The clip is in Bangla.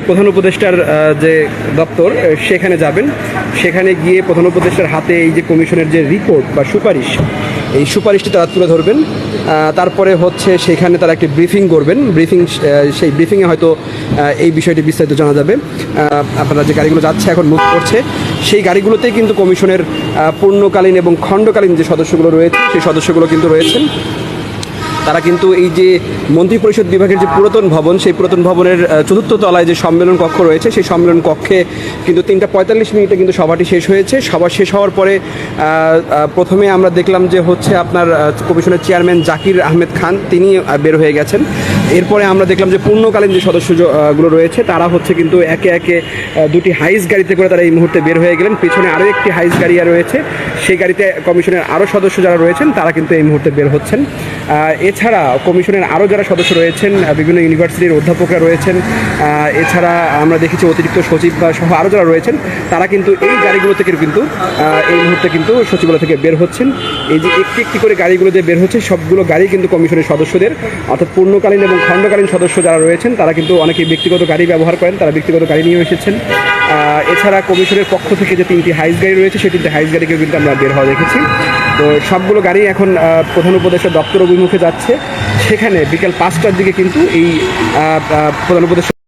প্রধান উপদেষ্টার যে দপ্তর সেখানে যাবেন। সেখানে গিয়ে প্রধান উপদেষ্টার হাতে এই যে কমিশনের যে রিপোর্ট বা সুপারিশ, এই সুপারিশটি তারা তুলে ধরবেন। তারপরে হচ্ছে সেখানে তারা একটি ব্রিফিং করবেন। সেই ব্রিফিংয়ে হয়তো এই বিষয়টি বিস্তারিত জানা যাবে। আপনারা যে গাড়িগুলো যাচ্ছে এখন মুভ করছে, সেই গাড়িগুলোতেই কিন্তু কমিশনের পূর্ণকালীন এবং খণ্ডকালীন যে সদস্যগুলো রয়েছে সেই সদস্যগুলো কিন্তু রয়েছেন। তারা কিন্তু এই যে মন্ত্রিপরিষদ বিভাগের যে পুরাতন ভবন, সেই পুরাতন ভবনের চতুর্থ তলায় যে সম্মেলন কক্ষ রয়েছে, সেই সম্মেলন কক্ষে কিন্তু 3:45 কিন্তু সভাটি শেষ হয়েছে। সভা শেষ হওয়ার পরে প্রথমে আমরা দেখলাম যে হচ্ছে আপনার কমিশনের চেয়ারম্যান জাকির আহমেদ খান তিনি বের হয়ে গেছেন। এরপরে আমরা দেখলাম যে পূর্ণকালীন যে সদস্যগুলো রয়েছে তারা হচ্ছে কিন্তু একে একে দুটি হাইস গাড়িতে করে তারা এই মুহূর্তে বের হয়ে গেলেন। পিছনে আরও একটি হাইস গাড়ি রয়েছে, সেই গাড়িতে কমিশনের আরও সদস্য যারা রয়েছেন তারা কিন্তু এই মুহূর্তে বের হচ্ছেন। এছাড়া কমিশনের আরও যারা সদস্য রয়েছেন, বিভিন্ন ইউনিভার্সিটির অধ্যাপকরা রয়েছেন, এছাড়া আমরা দেখেছি অতিরিক্ত সচিব বা সহ আরও যারা রয়েছেন তারা কিন্তু এই গাড়িগুলো থেকে কিন্তু এই মুহূর্তে কিন্তু সচিবালয় থেকে বের হচ্ছেন। এই যে একটি একটি করে গাড়িগুলো যে বের হচ্ছে সবগুলো গাড়ি কিন্তু কমিশনের সদস্যদের, অর্থাৎ পূর্ণকালীন এবং খণ্ডকালীন সদস্য যারা রয়েছেন তারা কিন্তু অনেকেই ব্যক্তিগত গাড়ি ব্যবহার করেন, তারা ব্যক্তিগত গাড়ি নিয়ে এসেছেন। এছাড়া কমিশনের পক্ষ থেকে যে 3টি হাইস গাড়ি রয়েছে সেই 3টি হাইস গাড়িকেও কিন্তু আমরা বের হওয়া দেখেছি। তো সবগুলো গাড়ি এখন প্রধান উপদেষ্টার দপ্তর অভিমুখে যাচ্ছে। সেখানে বিকেল 5টার দিকে কিন্তু এই প্রধান উপদেষ্টা